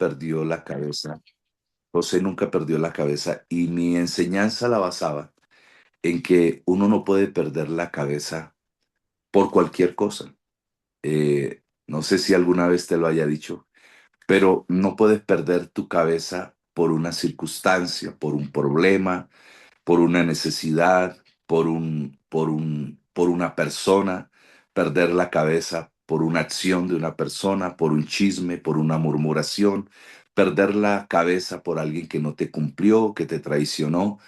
perdió la cabeza. José nunca perdió la cabeza y mi enseñanza la basaba en que uno no puede perder la cabeza por cualquier cosa. No sé si alguna vez te lo haya dicho, pero no puedes perder tu cabeza por una circunstancia, por un problema, por una necesidad, por una persona, perder la cabeza por una acción de una persona, por un chisme, por una murmuración, perder la cabeza por alguien que no te cumplió, que te traicionó.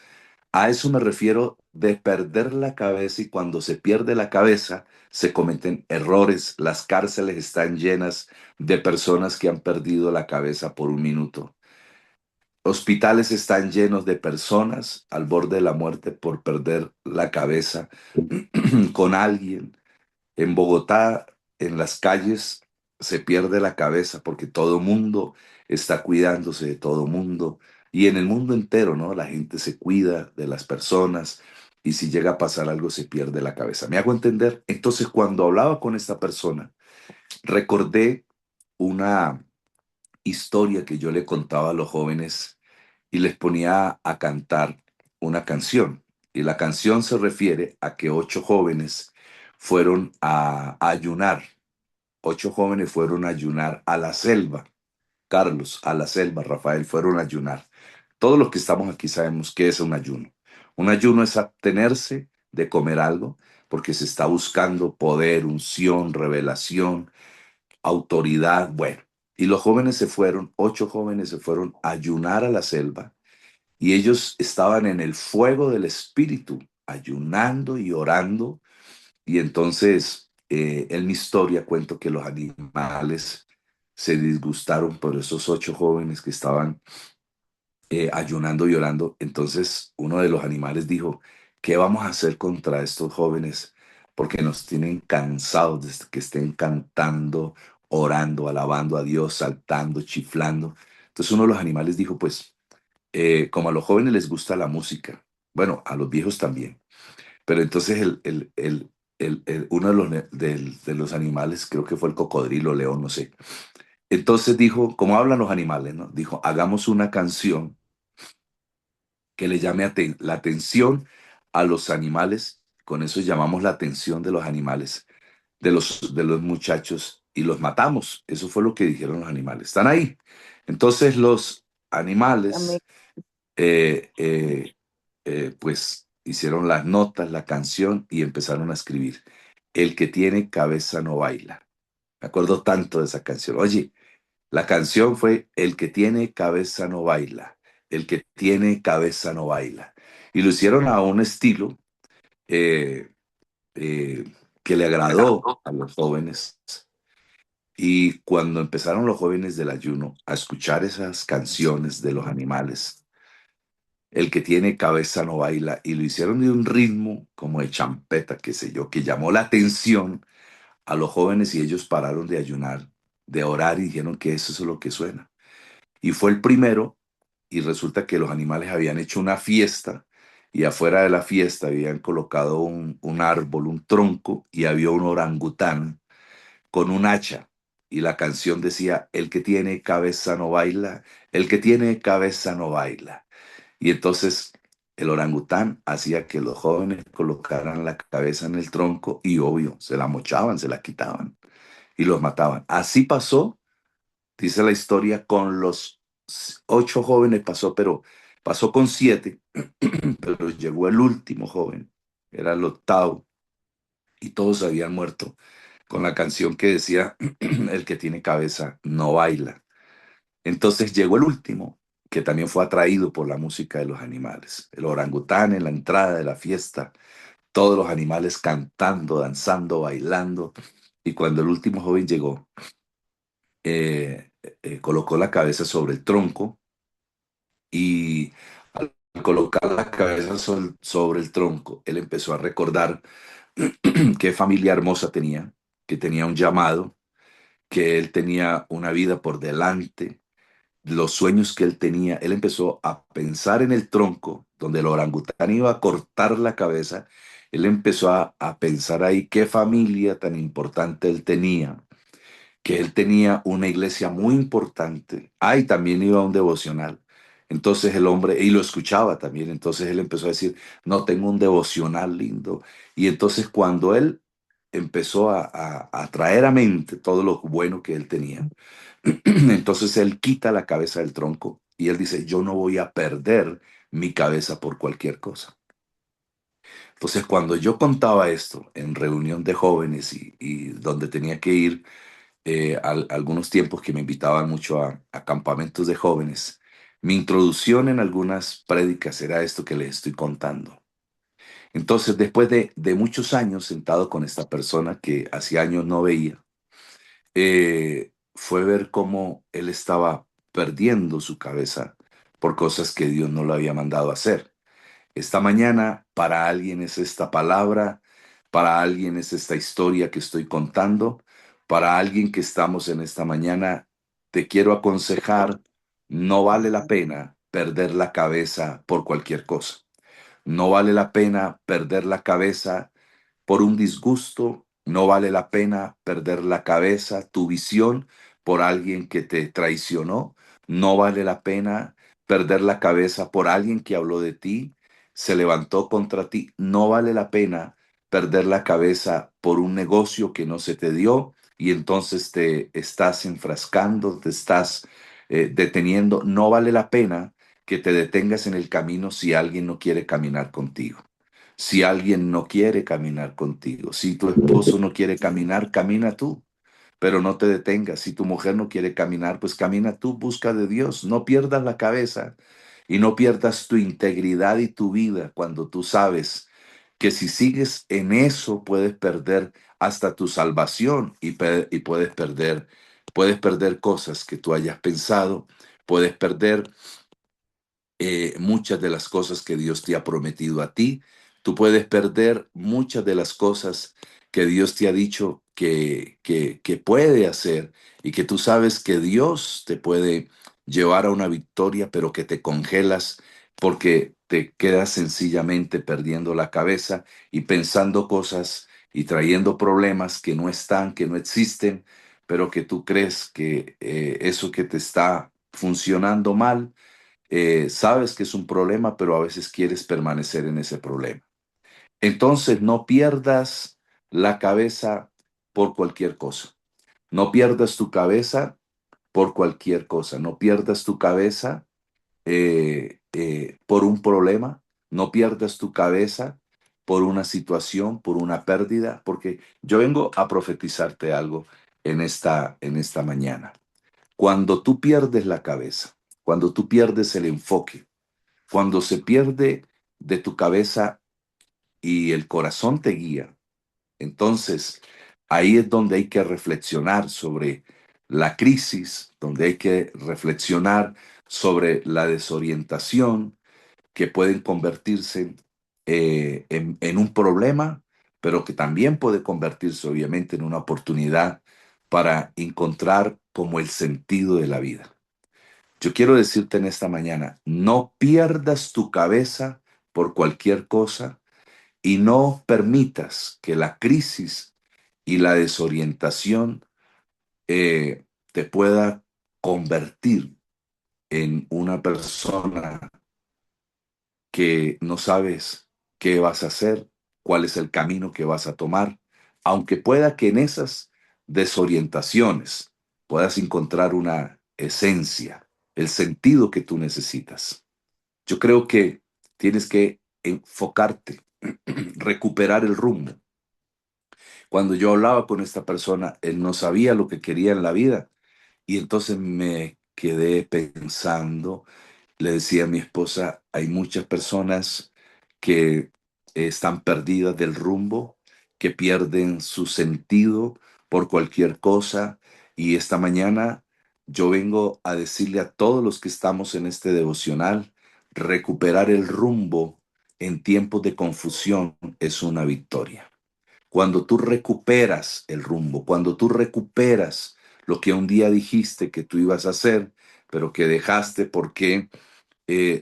A eso me refiero de perder la cabeza, y cuando se pierde la cabeza se cometen errores. Las cárceles están llenas de personas que han perdido la cabeza por un minuto. Hospitales están llenos de personas al borde de la muerte por perder la cabeza con alguien. En Bogotá, en las calles, se pierde la cabeza porque todo mundo está cuidándose de todo mundo. Y en el mundo entero, ¿no? La gente se cuida de las personas y si llega a pasar algo se pierde la cabeza. ¿Me hago entender? Entonces, cuando hablaba con esta persona, recordé una historia que yo le contaba a los jóvenes y les ponía a cantar una canción. Y la canción se refiere a que 8 jóvenes fueron a ayunar. 8 jóvenes fueron a ayunar a la selva. Carlos, a la selva, Rafael, fueron a ayunar. Todos los que estamos aquí sabemos qué es un ayuno. Un ayuno es abstenerse de comer algo porque se está buscando poder, unción, revelación, autoridad. Bueno, y los jóvenes se fueron, 8 jóvenes se fueron a ayunar a la selva y ellos estaban en el fuego del Espíritu, ayunando y orando. Y entonces, en mi historia cuento que los animales se disgustaron por esos 8 jóvenes que estaban ayunando y orando. Entonces, uno de los animales dijo, ¿qué vamos a hacer contra estos jóvenes? Porque nos tienen cansados de que estén cantando, orando, alabando a Dios, saltando, chiflando. Entonces, uno de los animales dijo, pues, como a los jóvenes les gusta la música, bueno, a los viejos también, pero entonces uno de los animales, creo que fue el cocodrilo, león, no sé. Entonces dijo, como hablan los animales, ¿no? Dijo, hagamos una canción que le llame la atención a los animales. Con eso llamamos la atención de los animales, de los muchachos, y los matamos. Eso fue lo que dijeron los animales. Están ahí. Entonces los Amén. animales pues hicieron las notas, la canción y empezaron a escribir. El que tiene cabeza no baila. Me acuerdo tanto de esa canción. Oye, la canción fue El que tiene cabeza no baila. El que tiene cabeza no baila. Y lo hicieron a un estilo eh, eh, que le agradó a los jóvenes. Y cuando empezaron los jóvenes del ayuno a escuchar esas canciones de los animales, el que tiene cabeza no baila, y lo hicieron de un ritmo como de champeta, qué sé yo, que llamó la atención a los jóvenes y ellos pararon de ayunar, de orar y dijeron que eso es lo que suena. Y fue el primero y resulta que los animales habían hecho una fiesta y afuera de la fiesta habían colocado un árbol, un tronco y había un orangután con un hacha. Y la canción decía, el que tiene cabeza no baila, el que tiene cabeza no baila. Y entonces el orangután hacía que los jóvenes colocaran la cabeza en el tronco y obvio, se la mochaban, se la quitaban y los mataban. Así pasó, dice la historia, con los 8 jóvenes pasó, pero pasó con 7, pero llegó el último joven, era el octavo, y todos habían muerto con la canción que decía, el que tiene cabeza no baila. Entonces llegó el último, que también fue atraído por la música de los animales. El orangután en la entrada de la fiesta, todos los animales cantando, danzando, bailando. Y cuando el último joven llegó, colocó la cabeza sobre el tronco y al colocar la cabeza sobre el tronco, él empezó a recordar qué familia hermosa tenía, que tenía un llamado, que él tenía una vida por delante, los sueños que él tenía. Él empezó a pensar en el tronco donde el orangután iba a cortar la cabeza. Él empezó a pensar ahí qué familia tan importante él tenía, que él tenía una iglesia muy importante. Ah, y también iba a un devocional. Entonces el hombre, y lo escuchaba también, entonces él empezó a decir, no, tengo un devocional lindo. Y entonces cuando él empezó a traer a mente todo lo bueno que él tenía, entonces él quita la cabeza del tronco y él dice, yo no voy a perder mi cabeza por cualquier cosa. Entonces cuando yo contaba esto en reunión de jóvenes y donde tenía que ir, algunos tiempos que me invitaban mucho a campamentos de jóvenes, mi introducción en algunas prédicas era esto que les estoy contando. Entonces, después de muchos años sentado con esta persona que hacía años no veía, fue ver cómo él estaba perdiendo su cabeza por cosas que Dios no lo había mandado a hacer. Esta mañana para alguien es esta palabra, para alguien es esta historia que estoy contando, para alguien que estamos en esta mañana, te quiero aconsejar, no vale la pena perder la cabeza por cualquier cosa. No vale la pena perder la cabeza por un disgusto, no vale la pena perder la cabeza, tu visión por alguien que te traicionó, no vale la pena perder la cabeza por alguien que habló de ti, se levantó contra ti, no vale la pena perder la cabeza por un negocio que no se te dio y entonces te estás enfrascando, te estás deteniendo, no vale la pena que te detengas en el camino si alguien no quiere caminar contigo. Si alguien no quiere caminar contigo, si tu esposo no quiere caminar, camina tú, pero no te detengas. Si tu mujer no quiere caminar, pues camina tú, busca de Dios. No pierdas la cabeza y no pierdas tu integridad y tu vida cuando tú sabes que si sigues en eso puedes perder hasta tu salvación y puedes perder cosas que tú hayas pensado, puedes perder muchas de las cosas que Dios te ha prometido a ti. Tú puedes perder muchas de las cosas que Dios te ha dicho que puede hacer y que tú sabes que Dios te puede llevar a una victoria, pero que te congelas porque te quedas sencillamente perdiendo la cabeza y pensando cosas y trayendo problemas que no están, que no existen, pero que tú crees que eso que te está funcionando mal, sabes que es un problema, pero a veces quieres permanecer en ese problema. Entonces, no pierdas la cabeza por cualquier cosa. No pierdas tu cabeza por cualquier cosa. No pierdas tu cabeza por un problema. No pierdas tu cabeza por una situación, por una pérdida, porque yo vengo a profetizarte algo en esta mañana. Cuando tú pierdes la cabeza, cuando tú pierdes el enfoque, cuando se pierde de tu cabeza y el corazón te guía, entonces ahí es donde hay que reflexionar sobre la crisis, donde hay que reflexionar sobre la desorientación que pueden convertirse en un problema, pero que también puede convertirse obviamente en una oportunidad para encontrar como el sentido de la vida. Yo quiero decirte en esta mañana, no pierdas tu cabeza por cualquier cosa y no permitas que la crisis y la desorientación te pueda convertir en una persona que no sabes qué vas a hacer, cuál es el camino que vas a tomar, aunque pueda que en esas desorientaciones puedas encontrar una esencia, el sentido que tú necesitas. Yo creo que tienes que enfocarte, recuperar el rumbo. Cuando yo hablaba con esta persona, él no sabía lo que quería en la vida y entonces me quedé pensando. Le decía a mi esposa, hay muchas personas que están perdidas del rumbo, que pierden su sentido por cualquier cosa. Y esta mañana yo vengo a decirle a todos los que estamos en este devocional, recuperar el rumbo en tiempos de confusión es una victoria. Cuando tú recuperas el rumbo, cuando tú recuperas lo que un día dijiste que tú ibas a hacer, pero que dejaste porque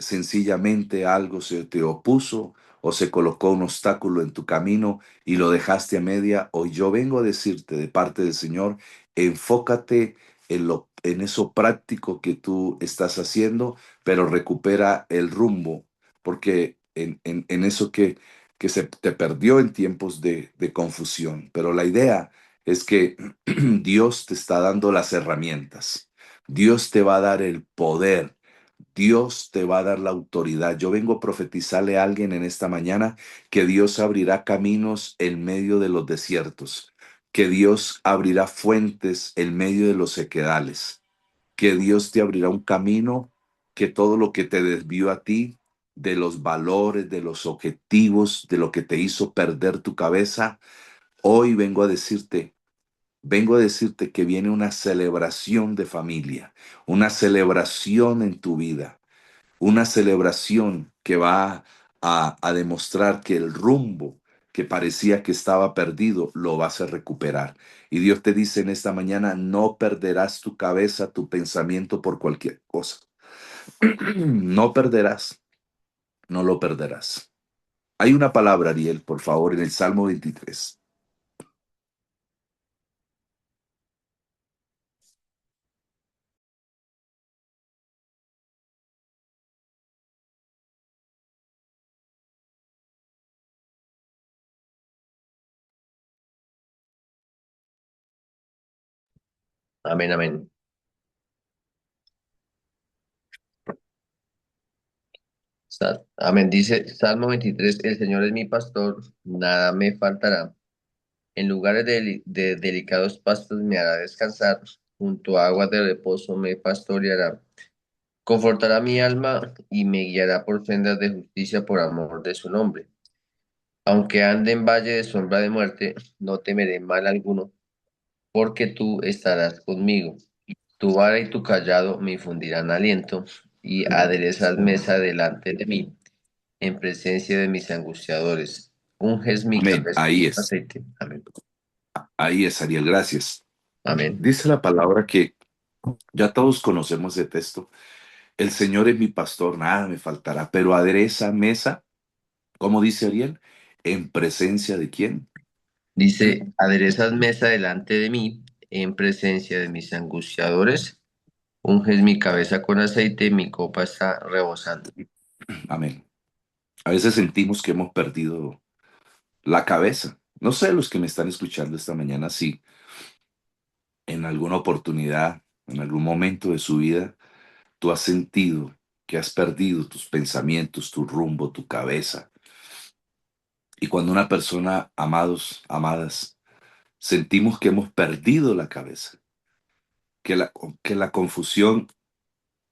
sencillamente algo se te opuso o se colocó un obstáculo en tu camino y lo dejaste a media, hoy yo vengo a decirte de parte del Señor enfócate en eso práctico que tú estás haciendo, pero recupera el rumbo, porque en eso que se te perdió en tiempos de confusión. Pero la idea es que Dios te está dando las herramientas, Dios te va a dar el poder. Dios te va a dar la autoridad. Yo vengo a profetizarle a alguien en esta mañana que Dios abrirá caminos en medio de los desiertos, que Dios abrirá fuentes en medio de los sequedales, que Dios te abrirá un camino, que todo lo que te desvió a ti, de los valores, de los objetivos, de lo que te hizo perder tu cabeza, hoy vengo a decirte que viene una celebración de familia, una celebración en tu vida, una celebración que va a demostrar que el rumbo que parecía que estaba perdido lo vas a recuperar. Y Dios te dice en esta mañana, no perderás tu cabeza, tu pensamiento por cualquier cosa. No perderás, no lo perderás. Hay una palabra, Ariel, por favor, en el Salmo 23. Amén, amén. Amén. Dice Salmo 23, el Señor es mi pastor, nada me faltará. En lugares de delicados pastos me hará descansar, junto a aguas de reposo me pastoreará. Confortará mi alma y me guiará por sendas de justicia por amor de su nombre. Aunque ande en valle de sombra de muerte, no temeré mal alguno, porque tú estarás conmigo. Tu vara y tu callado me infundirán aliento, y aderezas mesa delante de mí en presencia de mis angustiadores. Unges mi Amén. cabeza con aceite. Amén. Ahí es, Ariel, gracias. Amén. Dice la palabra que ya todos conocemos ese texto. El Señor es mi pastor, nada me faltará, pero adereza mesa, ¿cómo dice Ariel? ¿En presencia de quién? Dice, aderezas mesa delante de mí en presencia de mis angustiadores. Unges mi cabeza con aceite, mi copa está rebosando. Amén. A veces sentimos que hemos perdido la cabeza. No sé, los que me están escuchando esta mañana, si en alguna oportunidad, en algún momento de su vida, tú has sentido que has perdido tus pensamientos, tu rumbo, tu cabeza. Y cuando una persona, amados, amadas, sentimos que hemos perdido la cabeza, que que la confusión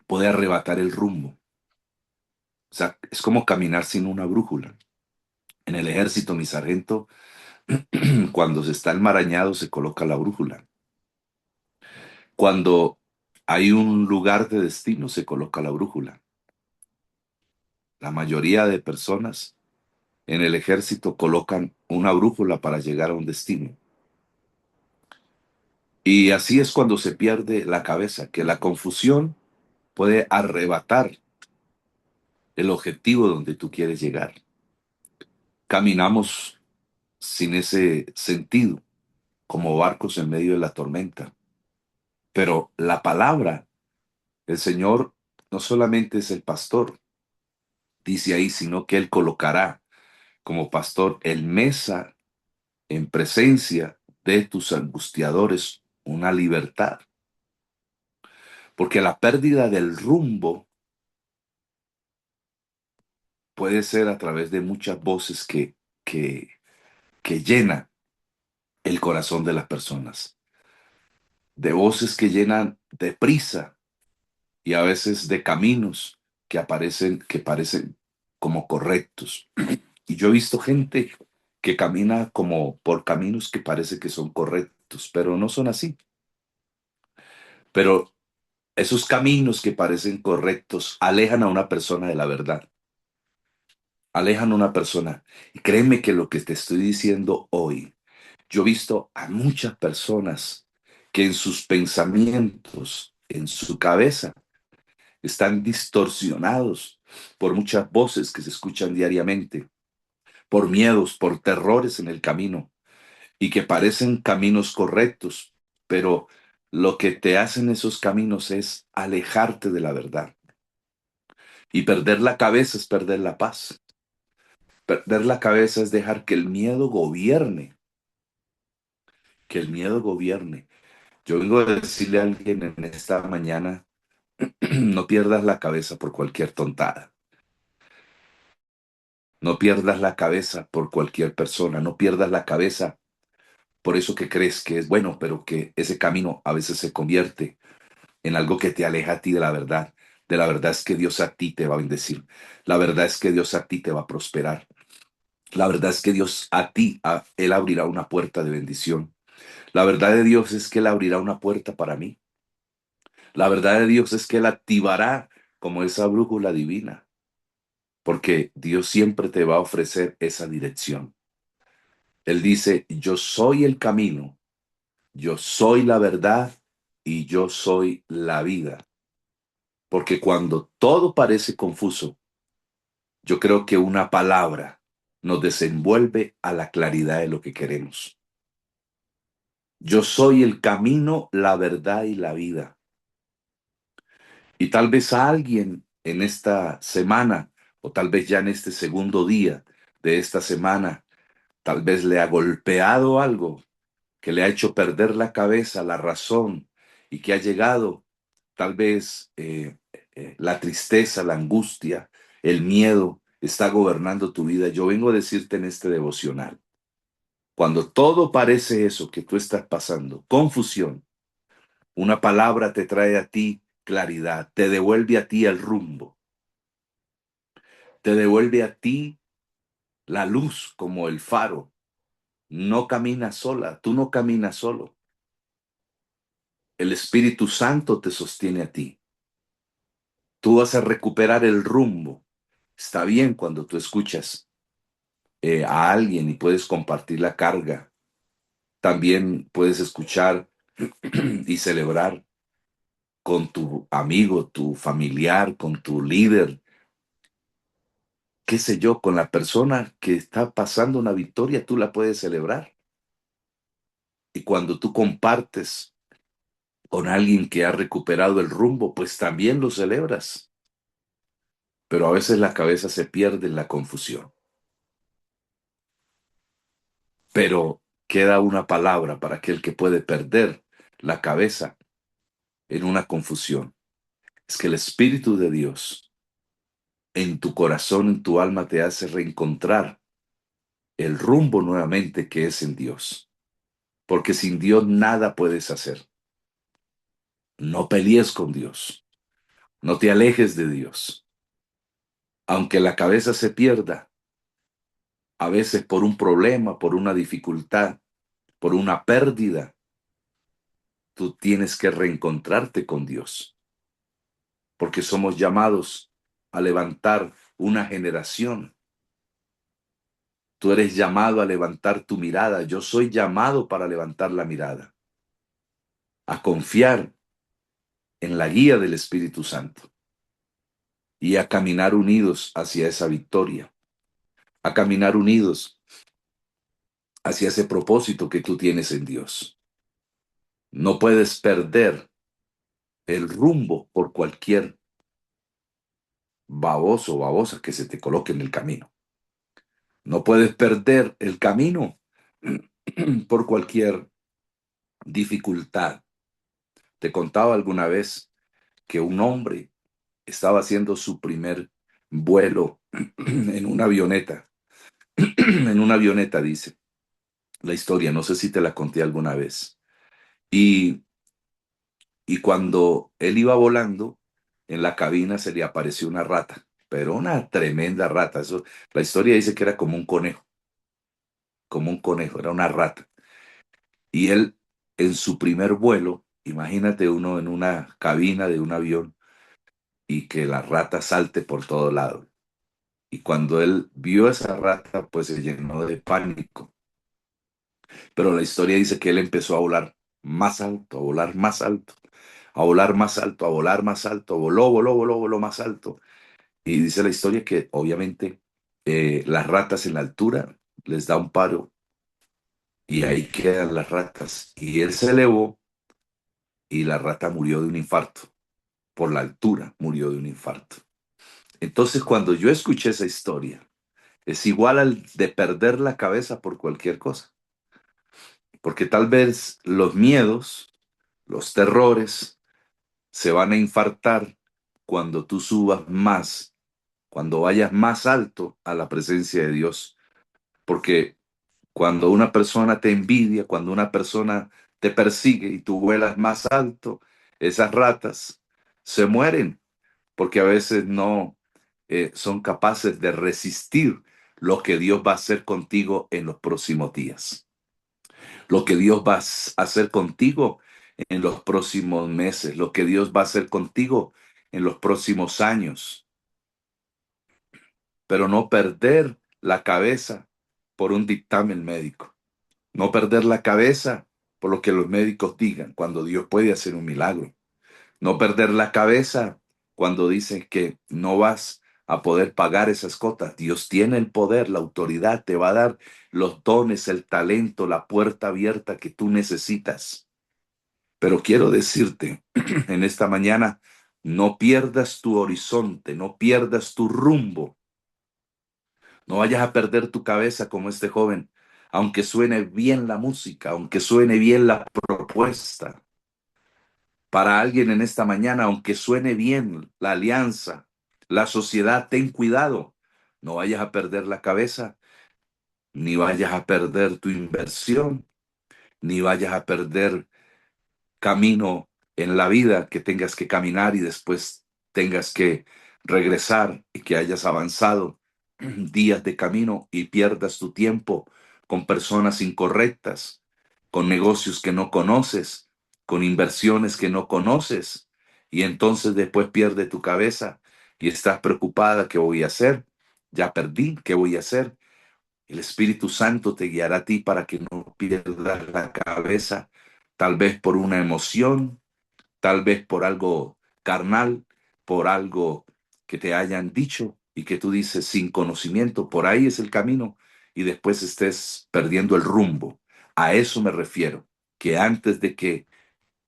puede arrebatar el rumbo. O sea, es como caminar sin una brújula. En el ejército, mi sargento, cuando se está enmarañado, se coloca la brújula. Cuando hay un lugar de destino, se coloca la brújula. La mayoría de personas en el ejército colocan una brújula para llegar a un destino. Y así es cuando se pierde la cabeza, que la confusión puede arrebatar el objetivo donde tú quieres llegar. Caminamos sin ese sentido, como barcos en medio de la tormenta. Pero la palabra, el Señor no solamente es el pastor, dice ahí, sino que Él colocará como pastor el mesa en presencia de tus angustiadores una libertad. Porque la pérdida del rumbo puede ser a través de muchas voces que, que llenan el corazón de las personas. De voces que llenan de prisa y a veces de caminos que parecen como correctos. Y yo he visto gente que camina como por caminos que parece que son correctos, pero no son así. Pero esos caminos que parecen correctos alejan a una persona de la verdad, alejan a una persona. Y créeme que lo que te estoy diciendo hoy, yo he visto a muchas personas que en sus pensamientos, en su cabeza, están distorsionados por muchas voces que se escuchan diariamente, por miedos, por terrores en el camino y que parecen caminos correctos, pero lo que te hacen esos caminos es alejarte de la verdad. Y perder la cabeza es perder la paz. Perder la cabeza es dejar que el miedo gobierne, que el miedo gobierne. Yo vengo a decirle a alguien en esta mañana, no pierdas la cabeza por cualquier tontada. No pierdas la cabeza por cualquier persona. No pierdas la cabeza por eso que crees que es bueno, pero que ese camino a veces se convierte en algo que te aleja a ti de la verdad. De la verdad es que Dios a ti te va a bendecir. La verdad es que Dios a ti te va a prosperar. La verdad es que Dios a ti, Él abrirá una puerta de bendición. La verdad de Dios es que Él abrirá una puerta para mí. La verdad de Dios es que Él activará como esa brújula divina, porque Dios siempre te va a ofrecer esa dirección. Él dice, yo soy el camino, yo soy la verdad y yo soy la vida. Porque cuando todo parece confuso, yo creo que una palabra nos desenvuelve a la claridad de lo que queremos. Yo soy el camino, la verdad y la vida. Y tal vez a alguien en esta semana, o tal vez ya en este segundo día de esta semana, tal vez le ha golpeado algo que le ha hecho perder la cabeza, la razón, y que ha llegado tal vez la tristeza, la angustia, el miedo está gobernando tu vida. Yo vengo a decirte en este devocional, cuando todo parece eso que tú estás pasando, confusión, una palabra te trae a ti claridad, te devuelve a ti el rumbo, te devuelve a ti la luz como el faro. No caminas sola, tú no caminas solo. El Espíritu Santo te sostiene a ti. Tú vas a recuperar el rumbo. Está bien cuando tú escuchas a alguien y puedes compartir la carga. También puedes escuchar y celebrar con tu amigo, tu familiar, con tu líder, qué sé yo, con la persona que está pasando una victoria, tú la puedes celebrar. Y cuando tú compartes con alguien que ha recuperado el rumbo, pues también lo celebras. Pero a veces la cabeza se pierde en la confusión. Pero queda una palabra para aquel que puede perder la cabeza en una confusión. Es que el Espíritu de Dios en tu corazón, en tu alma, te hace reencontrar el rumbo nuevamente que es en Dios. Porque sin Dios nada puedes hacer. No pelees con Dios. No te alejes de Dios. Aunque la cabeza se pierda, a veces por un problema, por una dificultad, por una pérdida, tú tienes que reencontrarte con Dios. Porque somos llamados a levantar una generación. Tú eres llamado a levantar tu mirada. Yo soy llamado para levantar la mirada, a confiar en la guía del Espíritu Santo y a caminar unidos hacia esa victoria, a caminar unidos hacia ese propósito que tú tienes en Dios. No puedes perder el rumbo por cualquier baboso o babosa que se te coloque en el camino. No puedes perder el camino por cualquier dificultad. Te contaba alguna vez que un hombre estaba haciendo su primer vuelo en una avioneta. En una avioneta, dice la historia, no sé si te la conté alguna vez. Y, y cuando él iba volando, en la cabina se le apareció una rata, pero una tremenda rata. Eso, la historia dice que era como un conejo, era una rata. Y él, en su primer vuelo, imagínate uno en una cabina de un avión y que la rata salte por todo lado. Y cuando él vio esa rata, pues se llenó de pánico. Pero la historia dice que él empezó a volar más alto, a volar más alto, a volar más alto, a volar más alto, voló, voló, voló, voló más alto. Y dice la historia que obviamente las ratas en la altura les da un paro y ahí quedan las ratas. Y él se elevó y la rata murió de un infarto. Por la altura murió de un infarto. Entonces, cuando yo escuché esa historia, es igual al de perder la cabeza por cualquier cosa. Porque tal vez los miedos, los terrores, se van a infartar cuando tú subas más, cuando vayas más alto a la presencia de Dios. Porque cuando una persona te envidia, cuando una persona te persigue y tú vuelas más alto, esas ratas se mueren porque a veces no son capaces de resistir lo que Dios va a hacer contigo en los próximos días, lo que Dios va a hacer contigo en los próximos meses, lo que Dios va a hacer contigo en los próximos años, pero no perder la cabeza por un dictamen médico, no perder la cabeza por lo que los médicos digan cuando Dios puede hacer un milagro. No perder la cabeza cuando dicen que no vas a poder pagar esas cotas. Dios tiene el poder, la autoridad, te va a dar los dones, el talento, la puerta abierta que tú necesitas. Pero quiero decirte en esta mañana, no pierdas tu horizonte, no pierdas tu rumbo, no vayas a perder tu cabeza como este joven, aunque suene bien la música, aunque suene bien la propuesta. Para alguien en esta mañana, aunque suene bien la alianza, la sociedad, ten cuidado. No vayas a perder la cabeza, ni vayas a perder tu inversión, ni vayas a perder camino en la vida que tengas que caminar y después tengas que regresar y que hayas avanzado días de camino y pierdas tu tiempo con personas incorrectas, con negocios que no conoces, con inversiones que no conoces y entonces después pierde tu cabeza y estás preocupada, ¿qué voy a hacer? Ya perdí, ¿qué voy a hacer? El Espíritu Santo te guiará a ti para que no pierdas la cabeza, tal vez por una emoción, tal vez por algo carnal, por algo que te hayan dicho y que tú dices sin conocimiento, por ahí es el camino y después estés perdiendo el rumbo. A eso me refiero, que antes de que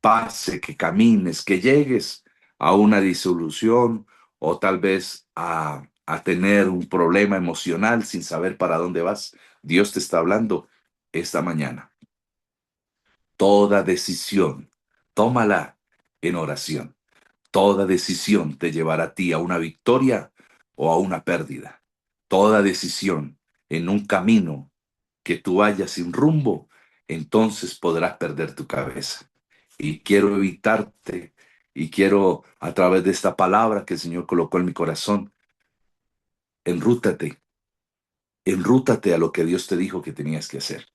pase, que camines, que llegues a una disolución o tal vez a tener un problema emocional sin saber para dónde vas, Dios te está hablando esta mañana. Toda decisión, tómala en oración. Toda decisión te llevará a ti a una victoria o a una pérdida. Toda decisión en un camino que tú vayas sin rumbo, entonces podrás perder tu cabeza. Y quiero evitarte y quiero a través de esta palabra que el Señor colocó en mi corazón, enrútate, enrútate a lo que Dios te dijo que tenías que hacer.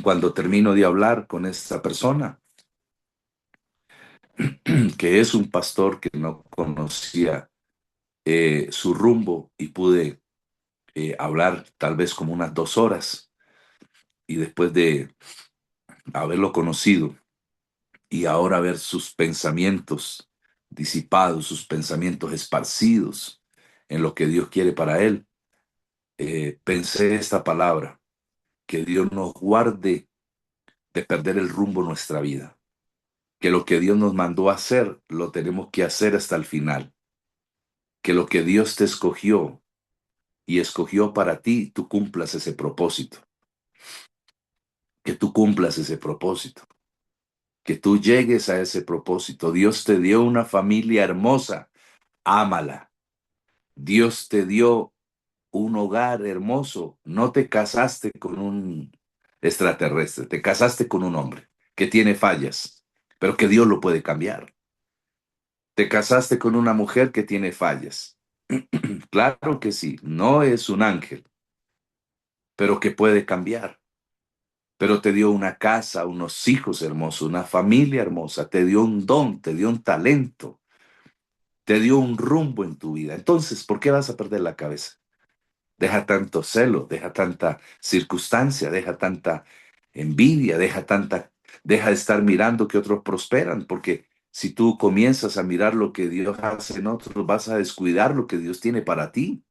Cuando termino de hablar con esta persona, que es un pastor que no conocía su rumbo y pude hablar tal vez como unas 2 horas y después de haberlo conocido y ahora ver sus pensamientos disipados, sus pensamientos esparcidos en lo que Dios quiere para él, pensé esta palabra, que Dios nos guarde de perder el rumbo en nuestra vida, que lo que Dios nos mandó a hacer lo tenemos que hacer hasta el final, que lo que Dios te escogió y escogió para ti, tú cumplas ese propósito, que tú cumplas ese propósito, que tú llegues a ese propósito. Dios te dio una familia hermosa, ámala. Dios te dio un hogar hermoso. No te casaste con un extraterrestre, te casaste con un hombre que tiene fallas, pero que Dios lo puede cambiar. Te casaste con una mujer que tiene fallas. Claro que sí, no es un ángel, pero que puede cambiar. Pero te dio una casa, unos hijos hermosos, una familia hermosa, te dio un don, te dio un talento, te dio un rumbo en tu vida. Entonces, ¿por qué vas a perder la cabeza? Deja tanto celo, deja tanta circunstancia, deja tanta envidia, deja de estar mirando que otros prosperan, porque si tú comienzas a mirar lo que Dios hace en otros, vas a descuidar lo que Dios tiene para ti.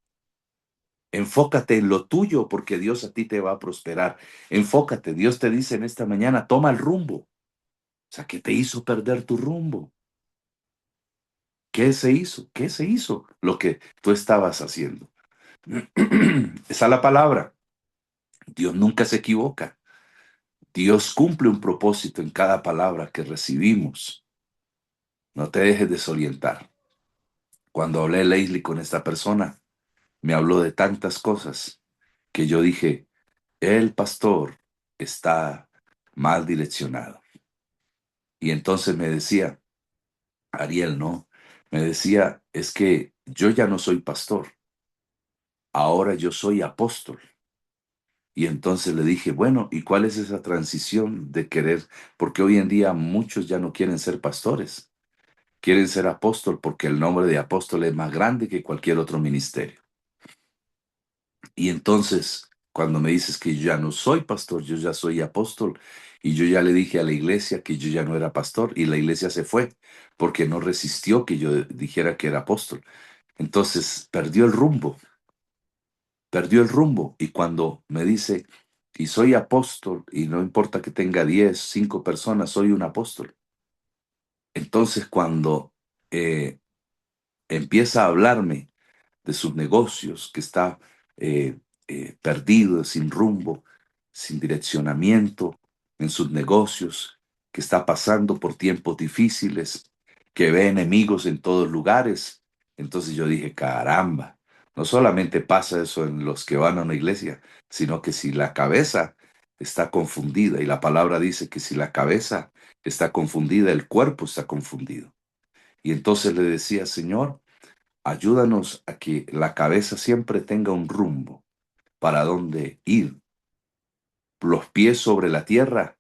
Enfócate en lo tuyo porque Dios a ti te va a prosperar. Enfócate, Dios te dice en esta mañana, toma el rumbo. O sea, ¿qué te hizo perder tu rumbo? ¿Qué se hizo? ¿Qué se hizo? Lo que tú estabas haciendo. Esa es la palabra. Dios nunca se equivoca. Dios cumple un propósito en cada palabra que recibimos. No te dejes desorientar. Cuando hablé Leslie con esta persona, me habló de tantas cosas que yo dije, el pastor está mal direccionado. Y entonces me decía, Ariel, no, me decía, es que yo ya no soy pastor, ahora yo soy apóstol. Y entonces le dije, bueno, ¿y cuál es esa transición de querer? Porque hoy en día muchos ya no quieren ser pastores, quieren ser apóstol porque el nombre de apóstol es más grande que cualquier otro ministerio. Y entonces, cuando me dices que yo ya no soy pastor, yo ya soy apóstol, y yo ya le dije a la iglesia que yo ya no era pastor, y la iglesia se fue porque no resistió que yo dijera que era apóstol. Entonces, perdió el rumbo. Y cuando me dice, y soy apóstol, y no importa que tenga 10 5 personas, soy un apóstol. Entonces, cuando eh, empieza a hablarme de sus negocios, que está eh, perdido, sin rumbo, sin direccionamiento en sus negocios, que está pasando por tiempos difíciles, que ve enemigos en todos lugares. Entonces yo dije, caramba, no solamente pasa eso en los que van a una iglesia, sino que si la cabeza está confundida, y la palabra dice que si la cabeza está confundida, el cuerpo está confundido. Y entonces le decía, Señor, ayúdanos a que la cabeza siempre tenga un rumbo para dónde ir, los pies sobre la tierra,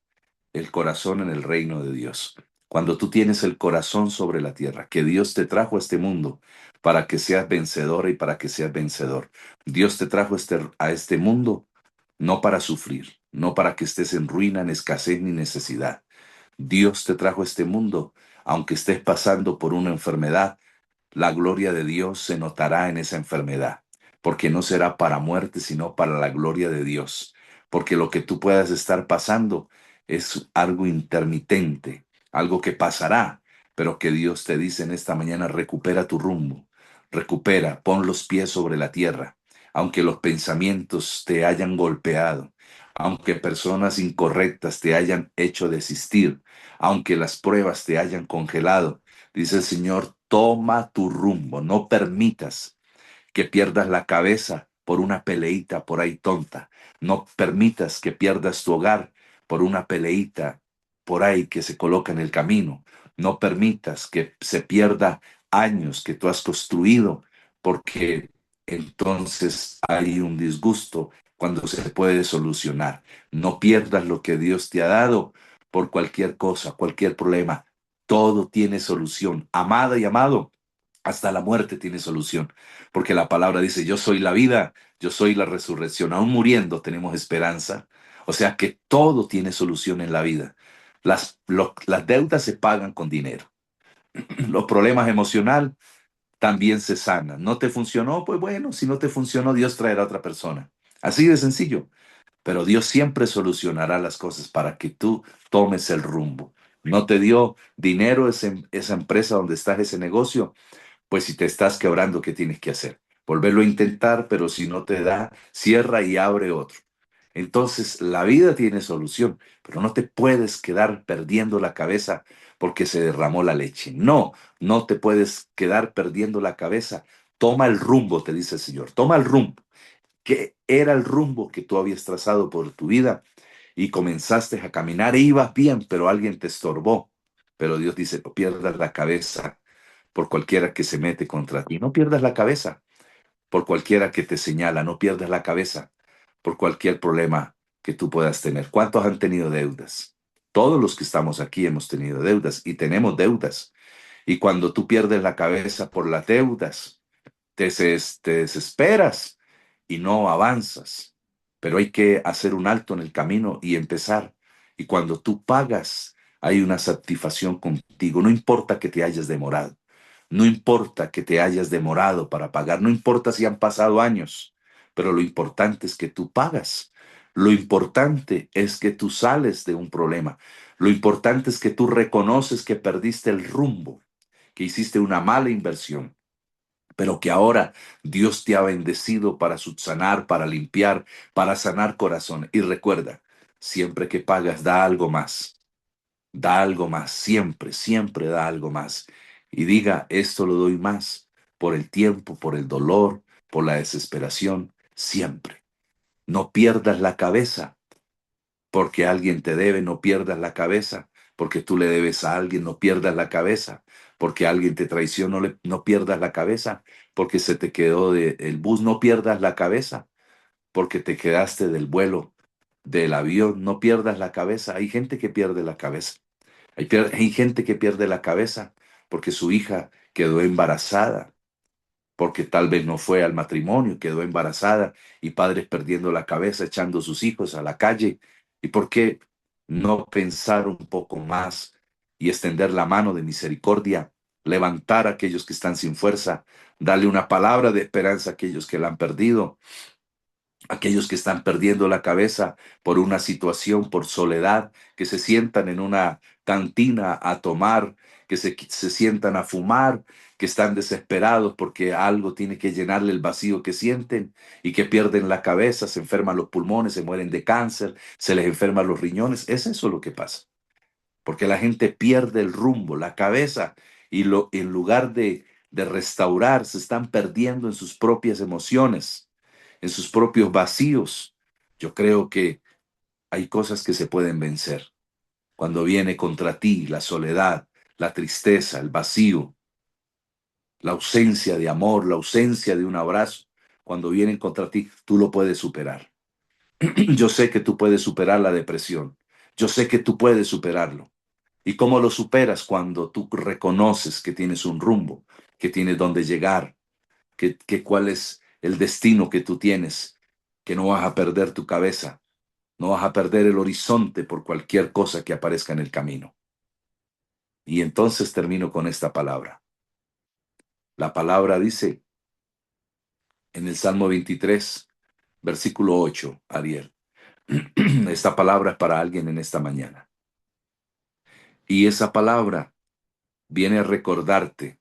el corazón en el reino de Dios. Cuando tú tienes el corazón sobre la tierra, que Dios te trajo a este mundo para que seas vencedora y para que seas vencedor. Dios te trajo a este mundo no para sufrir, no para que estés en ruina, en escasez ni necesidad. Dios te trajo a este mundo, aunque estés pasando por una enfermedad, la gloria de Dios se notará en esa enfermedad, porque no será para muerte, sino para la gloria de Dios, porque lo que tú puedas estar pasando es algo intermitente, algo que pasará, pero que Dios te dice en esta mañana, recupera tu rumbo, recupera, pon los pies sobre la tierra, aunque los pensamientos te hayan golpeado, aunque personas incorrectas te hayan hecho desistir, aunque las pruebas te hayan congelado. Dice el Señor, toma tu rumbo, no permitas que pierdas la cabeza por una peleita por ahí tonta. No permitas que pierdas tu hogar por una peleita por ahí que se coloca en el camino. No permitas que se pierda años que tú has construido porque entonces hay un disgusto cuando se puede solucionar. No pierdas lo que Dios te ha dado por cualquier cosa, cualquier problema. Todo tiene solución. Amada y amado, hasta la muerte tiene solución, porque la palabra dice, yo soy la vida, yo soy la resurrección, aún muriendo tenemos esperanza, o sea que todo tiene solución en la vida. Las deudas se pagan con dinero, los problemas emocionales también se sanan. ¿No te funcionó? Pues bueno, si no te funcionó, Dios traerá a otra persona. Así de sencillo, pero Dios siempre solucionará las cosas para que tú tomes el rumbo. No te dio dinero esa empresa donde estás, ese negocio, pues si te estás quebrando, ¿qué tienes que hacer? Volverlo a intentar, pero si no te da, cierra y abre otro. Entonces, la vida tiene solución, pero no te puedes quedar perdiendo la cabeza porque se derramó la leche. No, no te puedes quedar perdiendo la cabeza. Toma el rumbo, te dice el Señor. Toma el rumbo. ¿Qué era el rumbo que tú habías trazado por tu vida? Y comenzaste a caminar e ibas bien, pero alguien te estorbó. Pero Dios dice, no pierdas la cabeza por cualquiera que se mete contra ti. No pierdas la cabeza por cualquiera que te señala. No pierdas la cabeza por cualquier problema que tú puedas tener. ¿Cuántos han tenido deudas? Todos los que estamos aquí hemos tenido deudas y tenemos deudas. Y cuando tú pierdes la cabeza por las deudas, te desesperas y no avanzas. Pero hay que hacer un alto en el camino y empezar. Y cuando tú pagas, hay una satisfacción contigo. No importa que te hayas demorado. No importa que te hayas demorado para pagar. No importa si han pasado años. Pero lo importante es que tú pagas. Lo importante es que tú sales de un problema. Lo importante es que tú reconoces que perdiste el rumbo, que hiciste una mala inversión, pero que ahora Dios te ha bendecido para subsanar, para limpiar, para sanar corazón. Y recuerda, siempre que pagas, da algo más, siempre, siempre da algo más. Y diga, esto lo doy más por el tiempo, por el dolor, por la desesperación, siempre. No pierdas la cabeza porque alguien te debe, no pierdas la cabeza, porque tú le debes a alguien, no pierdas la cabeza, porque alguien te traicionó, no pierdas la cabeza, porque se te quedó el bus, no pierdas la cabeza, porque te quedaste del vuelo, del avión, no pierdas la cabeza. Hay gente que pierde la cabeza. Hay gente que pierde la cabeza porque su hija quedó embarazada, porque tal vez no fue al matrimonio, quedó embarazada y padres perdiendo la cabeza, echando sus hijos a la calle. ¿Y por qué no pensar un poco más y extender la mano de misericordia, levantar a aquellos que están sin fuerza, darle una palabra de esperanza a aquellos que la han perdido? Aquellos que están perdiendo la cabeza por una situación, por soledad, que se sientan en una cantina a tomar, que se sientan a fumar, que están desesperados porque algo tiene que llenarle el vacío que sienten y que pierden la cabeza, se enferman los pulmones, se mueren de cáncer, se les enferman los riñones. Es eso lo que pasa, porque la gente pierde el rumbo, la cabeza, y en lugar de restaurar, se están perdiendo en sus propias emociones, en sus propios vacíos. Yo creo que hay cosas que se pueden vencer. Cuando viene contra ti la soledad, la tristeza, el vacío, la ausencia de amor, la ausencia de un abrazo, cuando vienen contra ti, tú lo puedes superar. Yo sé que tú puedes superar la depresión. Yo sé que tú puedes superarlo. ¿Y cómo lo superas? Cuando tú reconoces que tienes un rumbo, que tienes dónde llegar, que cuál es el destino que tú tienes, que no vas a perder tu cabeza, no vas a perder el horizonte por cualquier cosa que aparezca en el camino. Y entonces termino con esta palabra. La palabra dice en el Salmo 23, versículo 8, Ariel. Esta palabra es para alguien en esta mañana. Y esa palabra viene a recordarte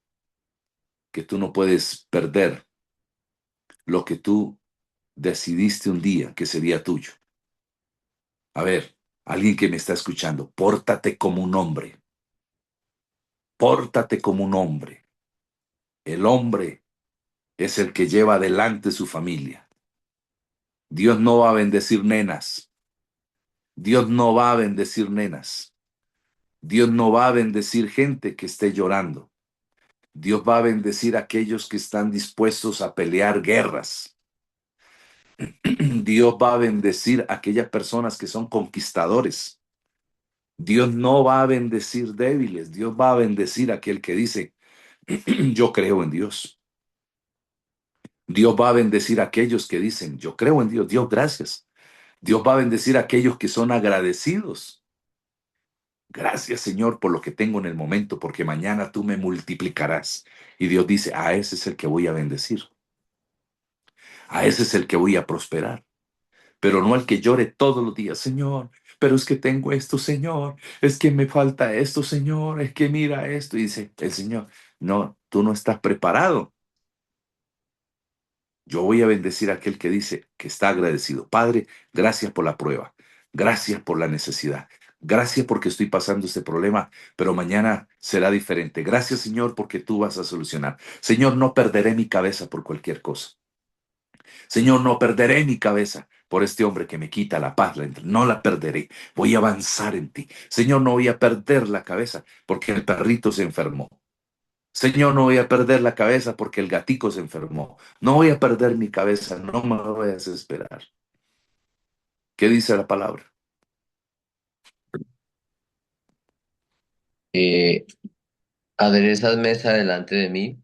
que tú no puedes perder lo que tú decidiste un día que sería tuyo. A ver, alguien que me está escuchando, pórtate como un hombre, pórtate como un hombre. El hombre es el que lleva adelante su familia. Dios no va a bendecir nenas, Dios no va a bendecir nenas, Dios no va a bendecir gente que esté llorando. Dios va a bendecir a aquellos que están dispuestos a pelear guerras. Dios va a bendecir a aquellas personas que son conquistadores. Dios no va a bendecir débiles, Dios va a bendecir a aquel que dice, yo creo en Dios. Dios va a bendecir a aquellos que dicen, yo creo en Dios, Dios gracias. Dios va a bendecir a aquellos que son agradecidos. Gracias, Señor, por lo que tengo en el momento, porque mañana tú me multiplicarás. Y Dios dice, a ese es el que voy a bendecir, a ese es el que voy a prosperar, pero no al que llore todos los días, Señor, pero es que tengo esto, Señor, es que me falta esto, Señor, es que mira esto. Y dice el Señor, no, tú no estás preparado. Yo voy a bendecir a aquel que dice que está agradecido. Padre, gracias por la prueba. Gracias por la necesidad. Gracias porque estoy pasando este problema, pero mañana será diferente. Gracias, Señor, porque tú vas a solucionar. Señor, no perderé mi cabeza por cualquier cosa. Señor, no perderé mi cabeza por este hombre que me quita la paz. No la perderé. Voy a avanzar en ti. Señor, no voy a perder la cabeza porque el perrito se enfermó. Señor, no voy a perder la cabeza porque el gatico se enfermó. No voy a perder mi cabeza, no me voy a desesperar. ¿Qué dice la palabra? Eh, Aderezas mesa delante de mí,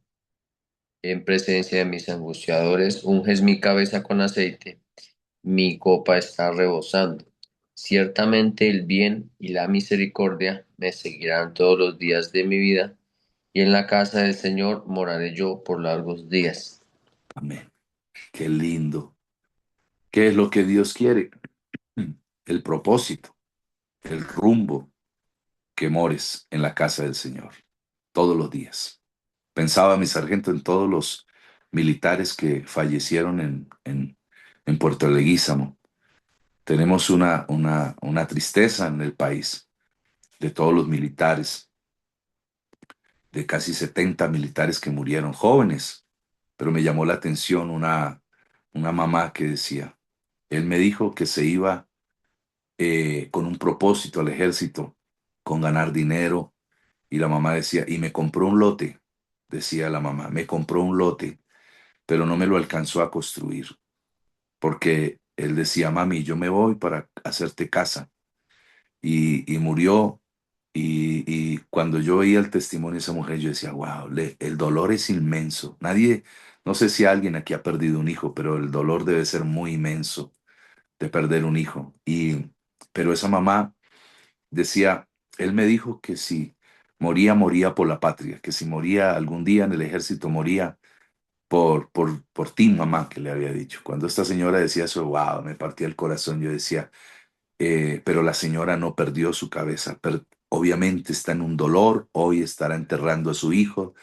en presencia de mis angustiadores, unges mi cabeza con aceite, mi copa está rebosando. Ciertamente el bien y la misericordia me seguirán todos los días de mi vida, y en la casa del Señor moraré yo por largos días. Amén. Qué lindo. ¿Qué es lo que Dios quiere? el propósito, el rumbo que mores en la casa del Señor todos los días. Pensaba mi sargento en todos los militares que fallecieron en Puerto Leguízamo. Tenemos una tristeza en el país de todos los militares, de casi 70 militares que murieron jóvenes, pero me llamó la atención una mamá que decía, él me dijo que se iba con un propósito al ejército, con ganar dinero, y la mamá decía, y me compró un lote, decía la mamá, me compró un lote, pero no me lo alcanzó a construir, porque él decía, mami, yo me voy para hacerte casa, y murió. Y cuando yo veía el testimonio de esa mujer, yo decía, wow, el dolor es inmenso. Nadie, no sé si alguien aquí ha perdido un hijo, pero el dolor debe ser muy inmenso de perder un hijo. Pero esa mamá decía, él me dijo que si moría, moría por la patria, que si moría algún día en el ejército, moría por ti, mamá, que le había dicho. Cuando esta señora decía eso, wow, me partía el corazón. Yo decía, pero la señora no perdió su cabeza. Obviamente está en un dolor, hoy estará enterrando a su hijo,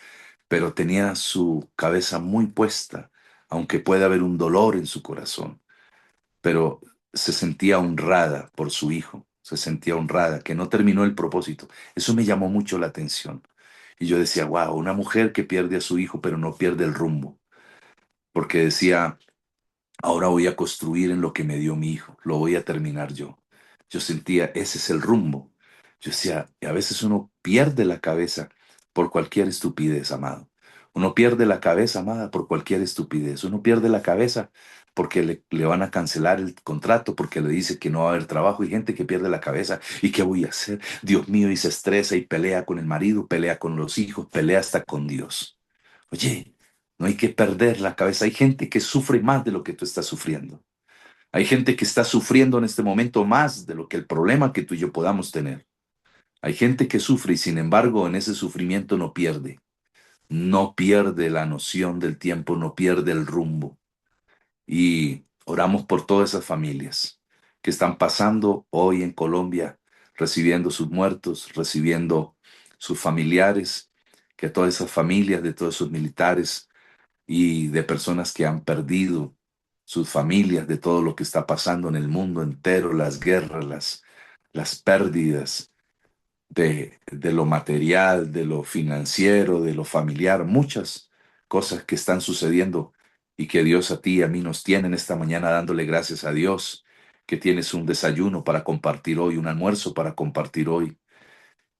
pero tenía su cabeza muy puesta, aunque pueda haber un dolor en su corazón, pero se sentía honrada por su hijo, se sentía honrada, que no terminó el propósito. Eso me llamó mucho la atención. Y yo decía, wow, una mujer que pierde a su hijo, pero no pierde el rumbo, porque decía, ahora voy a construir en lo que me dio mi hijo, lo voy a terminar yo. Yo sentía, ese es el rumbo. Yo decía, y a veces uno pierde la cabeza por cualquier estupidez, amado. Uno pierde la cabeza, amada, por cualquier estupidez. Uno pierde la cabeza porque le van a cancelar el contrato, porque le dice que no va a haber trabajo. Y gente que pierde la cabeza. ¿Y qué voy a hacer? Dios mío, y se estresa y pelea con el marido, pelea con los hijos, pelea hasta con Dios. Oye, no hay que perder la cabeza. Hay gente que sufre más de lo que tú estás sufriendo. Hay gente que está sufriendo en este momento más de lo que el problema que tú y yo podamos tener. Hay gente que sufre y sin embargo en ese sufrimiento no pierde. No pierde la noción del tiempo, no pierde el rumbo. Y oramos por todas esas familias que están pasando hoy en Colombia, recibiendo sus muertos, recibiendo sus familiares, que todas esas familias de todos esos militares y de personas que han perdido sus familias, de todo lo que está pasando en el mundo entero, las guerras, las pérdidas de lo material, de lo financiero, de lo familiar, muchas cosas que están sucediendo y que Dios a ti y a mí nos tiene en esta mañana dándole gracias a Dios, que tienes un desayuno para compartir hoy, un almuerzo para compartir hoy,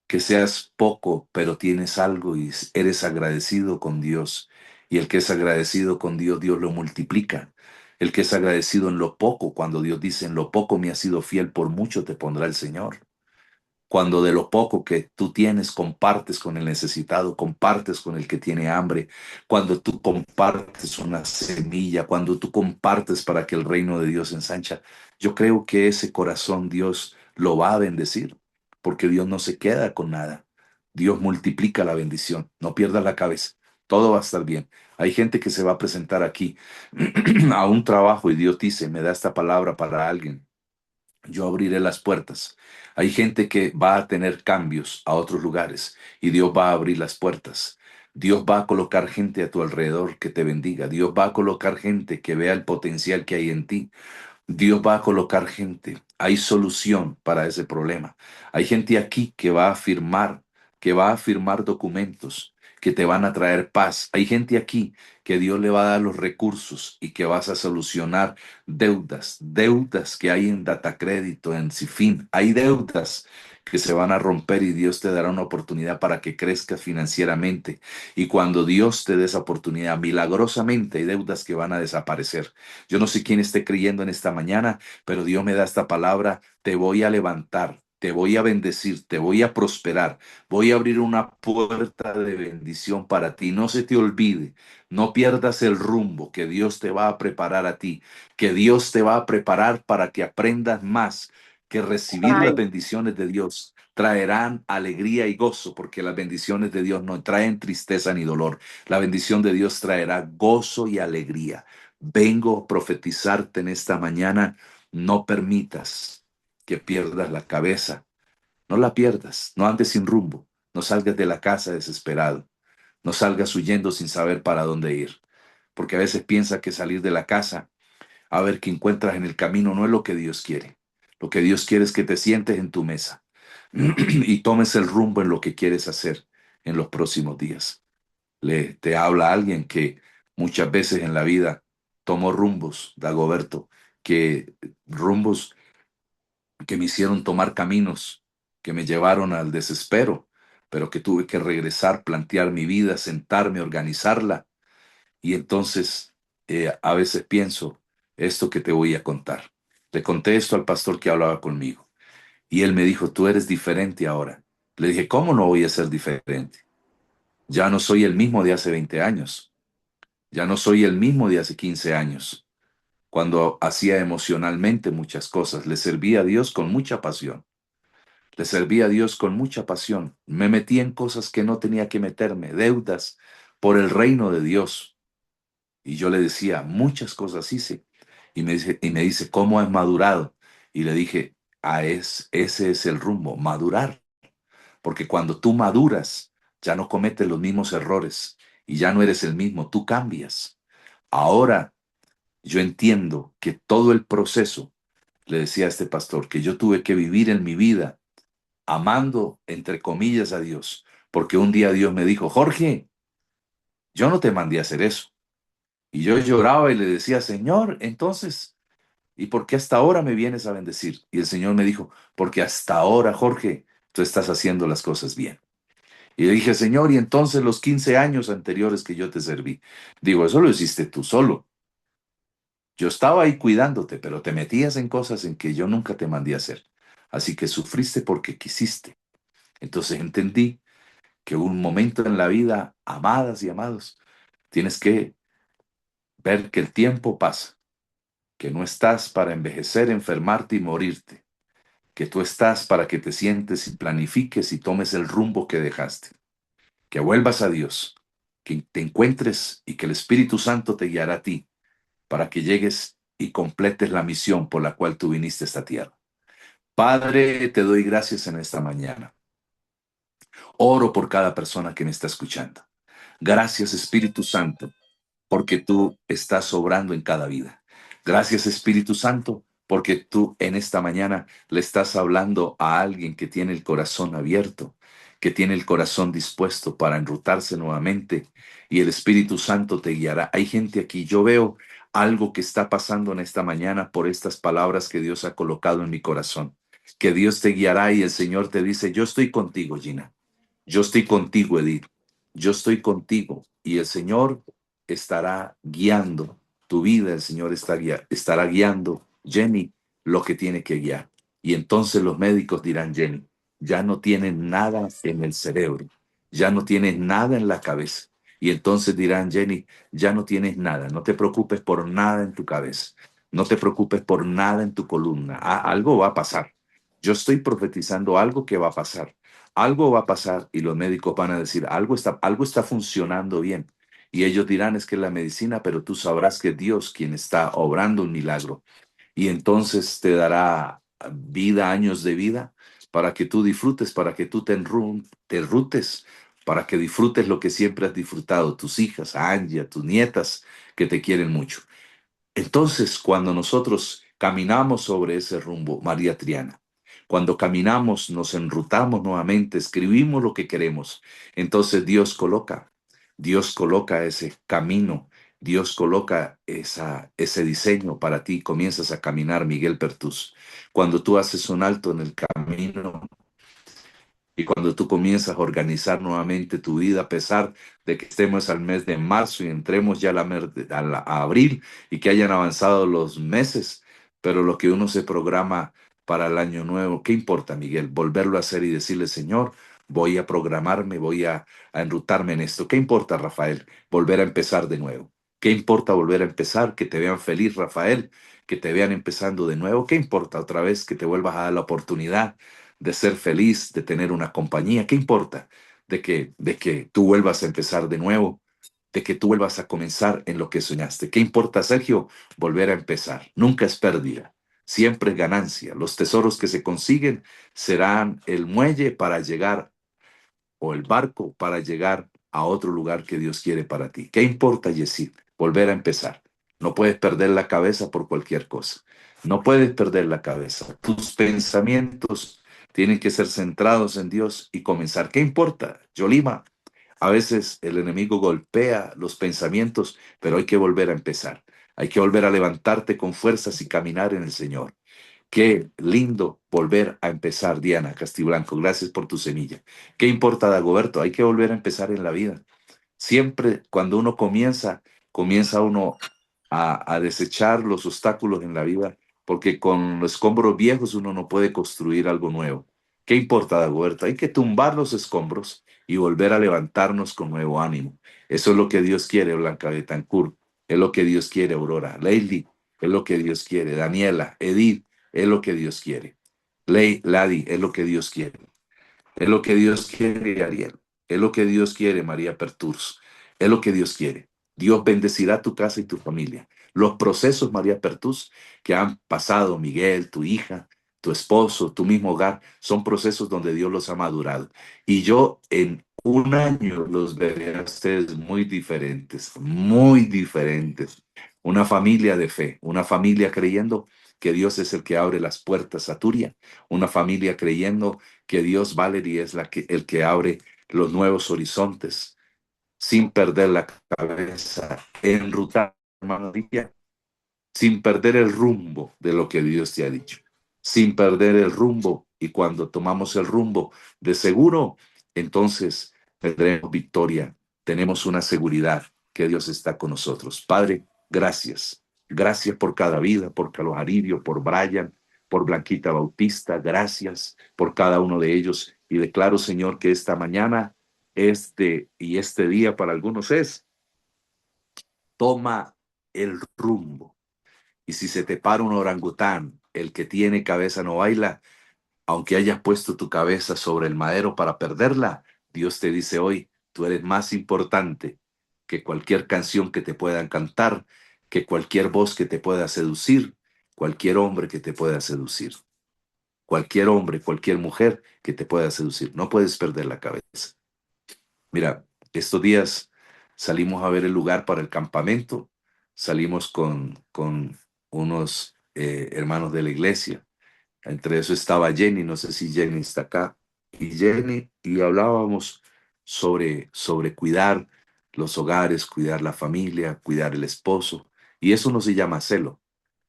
que seas poco, pero tienes algo y eres agradecido con Dios. Y el que es agradecido con Dios, Dios lo multiplica. El que es agradecido en lo poco, cuando Dios dice, en lo poco me has sido fiel, por mucho te pondrá el Señor. Cuando de lo poco que tú tienes compartes con el necesitado, compartes con el que tiene hambre, cuando tú compartes una semilla, cuando tú compartes para que el reino de Dios ensancha, yo creo que ese corazón Dios lo va a bendecir, porque Dios no se queda con nada. Dios multiplica la bendición, no pierdas la cabeza, todo va a estar bien. Hay gente que se va a presentar aquí a un trabajo y Dios dice, me da esta palabra para alguien, yo abriré las puertas. Hay gente que va a tener cambios a otros lugares y Dios va a abrir las puertas. Dios va a colocar gente a tu alrededor que te bendiga. Dios va a colocar gente que vea el potencial que hay en ti. Dios va a colocar gente. Hay solución para ese problema. Hay gente aquí que va a firmar documentos que te van a traer paz. Hay gente aquí que Dios le va a dar los recursos y que vas a solucionar deudas que hay en Datacrédito, en Cifin. Hay deudas que se van a romper y Dios te dará una oportunidad para que crezcas financieramente. Y cuando Dios te dé esa oportunidad, milagrosamente hay deudas que van a desaparecer. Yo no sé quién esté creyendo en esta mañana, pero Dios me da esta palabra, te voy a levantar, te voy a bendecir, te voy a prosperar, voy a abrir una puerta de bendición para ti. No se te olvide, no pierdas el rumbo que Dios te va a preparar a ti, que Dios te va a preparar para que aprendas más, que recibir las bendiciones de Dios traerán alegría y gozo, porque las bendiciones de Dios no traen tristeza ni dolor. La bendición de Dios traerá gozo y alegría. Vengo a profetizarte en esta mañana, no permitas que pierdas la cabeza. No la pierdas, no andes sin rumbo, no salgas de la casa desesperado, no salgas huyendo sin saber para dónde ir, porque a veces piensa que salir de la casa a ver qué encuentras en el camino no es lo que Dios quiere. Lo que Dios quiere es que te sientes en tu mesa y tomes el rumbo en lo que quieres hacer en los próximos días. Te habla alguien que muchas veces en la vida tomó rumbos, Dagoberto, que rumbos que me hicieron tomar caminos que me llevaron al desespero, pero que tuve que regresar, plantear mi vida, sentarme, organizarla. Y entonces a veces pienso esto que te voy a contar. Le conté esto al pastor que hablaba conmigo y él me dijo, tú eres diferente ahora. Le dije, ¿cómo no voy a ser diferente? Ya no soy el mismo de hace 20 años, ya no soy el mismo de hace 15 años, cuando hacía emocionalmente muchas cosas, le servía a Dios con mucha pasión. Le serví a Dios con mucha pasión. Me metí en cosas que no tenía que meterme, deudas por el reino de Dios. Y yo le decía, muchas cosas hice. Y me dice, ¿cómo has madurado? Y le dije, ese es el rumbo, madurar. Porque cuando tú maduras, ya no cometes los mismos errores y ya no eres el mismo, tú cambias. Ahora yo entiendo que todo el proceso, le decía a este pastor, que yo tuve que vivir en mi vida amando, entre comillas, a Dios. Porque un día Dios me dijo, Jorge, yo no te mandé a hacer eso. Y yo lloraba y le decía, Señor, entonces, ¿y por qué hasta ahora me vienes a bendecir? Y el Señor me dijo, porque hasta ahora, Jorge, tú estás haciendo las cosas bien. Y le dije, Señor, y entonces los 15 años anteriores que yo te serví, digo, eso lo hiciste tú solo. Yo estaba ahí cuidándote, pero te metías en cosas en que yo nunca te mandé a hacer. Así que sufriste porque quisiste. Entonces entendí que un momento en la vida, amadas y amados, tienes que ver que el tiempo pasa, que no estás para envejecer, enfermarte y morirte, que tú estás para que te sientes y planifiques y tomes el rumbo que dejaste, que vuelvas a Dios, que te encuentres y que el Espíritu Santo te guiará a ti para que llegues y completes la misión por la cual tú viniste a esta tierra. Padre, te doy gracias en esta mañana. Oro por cada persona que me está escuchando. Gracias, Espíritu Santo, porque tú estás obrando en cada vida. Gracias, Espíritu Santo, porque tú en esta mañana le estás hablando a alguien que tiene el corazón abierto, que tiene el corazón dispuesto para enrutarse nuevamente y el Espíritu Santo te guiará. Hay gente aquí, yo veo algo que está pasando en esta mañana por estas palabras que Dios ha colocado en mi corazón, que Dios te guiará y el Señor te dice, yo estoy contigo, Gina. Yo estoy contigo, Edith. Yo estoy contigo y el Señor estará guiando tu vida. El Señor estará guiando, Jenny, lo que tiene que guiar. Y entonces los médicos dirán, Jenny, ya no tienes nada en el cerebro, ya no tienes nada en la cabeza. Y entonces dirán, Jenny, ya no tienes nada, no te preocupes por nada en tu cabeza, no te preocupes por nada en tu columna. Algo va a pasar. Yo estoy profetizando algo que va a pasar. Algo va a pasar y los médicos van a decir, algo está funcionando bien. Y ellos dirán, es que es la medicina, pero tú sabrás que Dios quien está obrando un milagro. Y entonces te dará vida, años de vida, para que tú disfrutes, para que tú te enrutes, para que disfrutes lo que siempre has disfrutado, tus hijas, a Angie, a tus nietas, que te quieren mucho. Entonces, cuando nosotros caminamos sobre ese rumbo, María Triana, cuando caminamos, nos enrutamos nuevamente, escribimos lo que queremos, entonces Dios coloca ese camino, Dios coloca ese diseño para ti, comienzas a caminar, Miguel Pertus. Cuando tú haces un alto en el camino, y cuando tú comienzas a organizar nuevamente tu vida, a pesar de que estemos al mes de marzo y entremos ya a abril y que hayan avanzado los meses, pero lo que uno se programa para el año nuevo, ¿qué importa, Miguel? Volverlo a hacer y decirle, Señor, voy a programarme, a enrutarme en esto. ¿Qué importa, Rafael? Volver a empezar de nuevo. ¿Qué importa volver a empezar? Que te vean feliz, Rafael, que te vean empezando de nuevo. ¿Qué importa otra vez que te vuelvas a dar la oportunidad de ser feliz, de tener una compañía? ¿Qué importa de que tú vuelvas a empezar de nuevo, de que tú vuelvas a comenzar en lo que soñaste? ¿Qué importa, Sergio? Volver a empezar. Nunca es pérdida. siempre es ganancia. Los tesoros que se consiguen serán el muelle para llegar o el barco para llegar a otro lugar que Dios quiere para ti. ¿Qué importa, Yesid? Volver a empezar. No puedes perder la cabeza por cualquier cosa. No puedes perder la cabeza. Tus pensamientos tienen que ser centrados en Dios y comenzar. ¿Qué importa? Yolima, a veces el enemigo golpea los pensamientos, pero hay que volver a empezar. Hay que volver a levantarte con fuerzas y caminar en el Señor. Qué lindo volver a empezar, Diana Castiblanco. Gracias por tu semilla. ¿Qué importa, Dagoberto? Hay que volver a empezar en la vida. Siempre cuando uno comienza uno a desechar los obstáculos en la vida, porque con los escombros viejos uno no puede construir algo nuevo. ¿Qué importa, Dagoberto? Hay que tumbar los escombros y volver a levantarnos con nuevo ánimo. Eso es lo que Dios quiere, Blanca Betancourt. Es lo que Dios quiere, Aurora. Lady, es lo que Dios quiere. Daniela, Edith, es lo que Dios quiere. Lady, es lo que Dios quiere. Es lo que Dios quiere, Ariel. Es lo que Dios quiere, María Perturs. Es lo que Dios quiere. Dios bendecirá tu casa y tu familia. Los procesos, María Perturs, que han pasado, Miguel, tu hija, tu esposo, tu mismo hogar, son procesos donde Dios los ha madurado. Y yo en un año los veré a ustedes muy diferentes, muy diferentes. Una familia de fe, una familia creyendo que Dios es el que abre las puertas a Turia, una familia creyendo que Dios, Valerie, es el que abre los nuevos horizontes sin perder la cabeza, enrutar, hermano Lidia, sin perder el rumbo de lo que Dios te ha dicho, sin perder el rumbo. Y cuando tomamos el rumbo de seguro, entonces tendremos victoria, tenemos una seguridad que Dios está con nosotros. Padre, gracias. Gracias por cada vida, por Carlos Aridio, por Brian, por Blanquita Bautista. Gracias por cada uno de ellos. Y declaro, Señor, que esta mañana, y este día para algunos es, toma el rumbo. Y si se te para un orangután, el que tiene cabeza no baila, aunque hayas puesto tu cabeza sobre el madero para perderla, Dios te dice hoy, tú eres más importante que cualquier canción que te puedan cantar, que cualquier voz que te pueda seducir, cualquier hombre que te pueda seducir, cualquier hombre, cualquier mujer que te pueda seducir. No puedes perder la cabeza. Mira, estos días salimos a ver el lugar para el campamento, salimos con unos hermanos de la iglesia. Entre eso estaba Jenny, no sé si Jenny está acá, y Jenny, y hablábamos sobre cuidar los hogares, cuidar la familia, cuidar el esposo, y eso no se llama celo,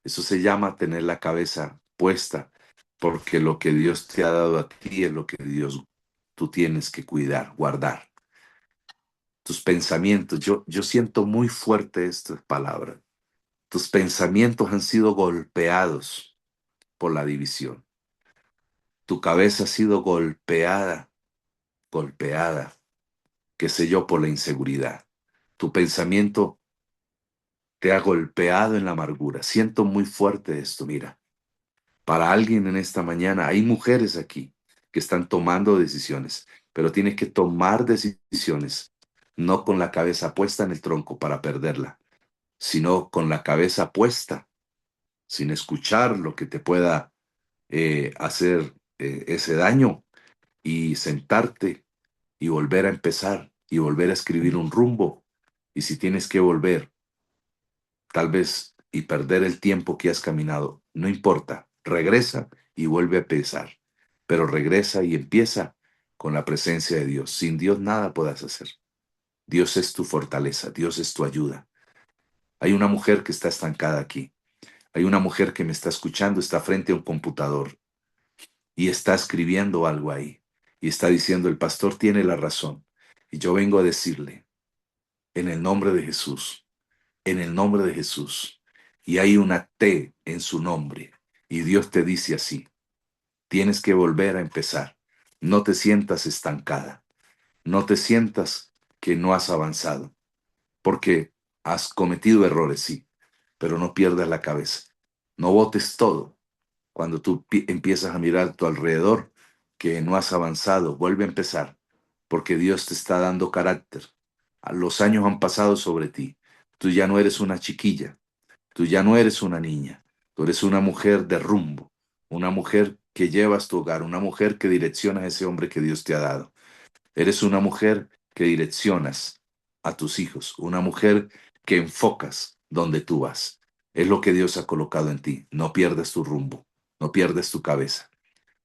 eso se llama tener la cabeza puesta, porque lo que Dios te ha dado a ti es lo que tú tienes que cuidar, guardar. Tus pensamientos, yo siento muy fuerte esta palabra, tus pensamientos han sido golpeados por la división. Tu cabeza ha sido golpeada, golpeada, qué sé yo, por la inseguridad. Tu pensamiento te ha golpeado en la amargura. Siento muy fuerte esto, mira. Para alguien en esta mañana, hay mujeres aquí que están tomando decisiones, pero tienes que tomar decisiones, no con la cabeza puesta en el tronco para perderla, sino con la cabeza puesta, sin escuchar lo que te pueda hacer ese daño y sentarte y volver a empezar y volver a escribir un rumbo. Y si tienes que volver, tal vez, y perder el tiempo que has caminado, no importa, regresa y vuelve a empezar. Pero regresa y empieza con la presencia de Dios. Sin Dios nada puedas hacer. Dios es tu fortaleza, Dios es tu ayuda. Hay una mujer que está estancada aquí. Hay una mujer que me está escuchando, está frente a un computador y está escribiendo algo ahí. Y está diciendo, el pastor tiene la razón. Y yo vengo a decirle, en el nombre de Jesús, en el nombre de Jesús. Y hay una T en su nombre. Y Dios te dice así, tienes que volver a empezar. No te sientas estancada. No te sientas que no has avanzado. Porque has cometido errores, sí, pero no pierdas la cabeza. No botes todo. Cuando tú empiezas a mirar a tu alrededor, que no has avanzado, vuelve a empezar, porque Dios te está dando carácter. Los años han pasado sobre ti. Tú ya no eres una chiquilla, tú ya no eres una niña. Tú eres una mujer de rumbo, una mujer que llevas tu hogar, una mujer que direcciona a ese hombre que Dios te ha dado. Eres una mujer que direccionas a tus hijos, una mujer que enfocas donde tú vas. Es lo que Dios ha colocado en ti. No pierdas tu rumbo, no pierdas tu cabeza,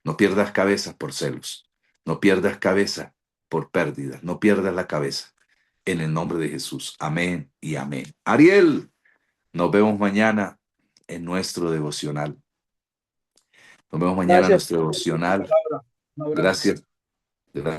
no pierdas cabeza por celos, no pierdas cabeza por pérdidas, no pierdas la cabeza. En el nombre de Jesús. Amén y amén. Ariel, nos vemos mañana en nuestro devocional. Nos vemos mañana en Gracias nuestro por la devocional. palabra. Un abrazo. Gracias. Gracias.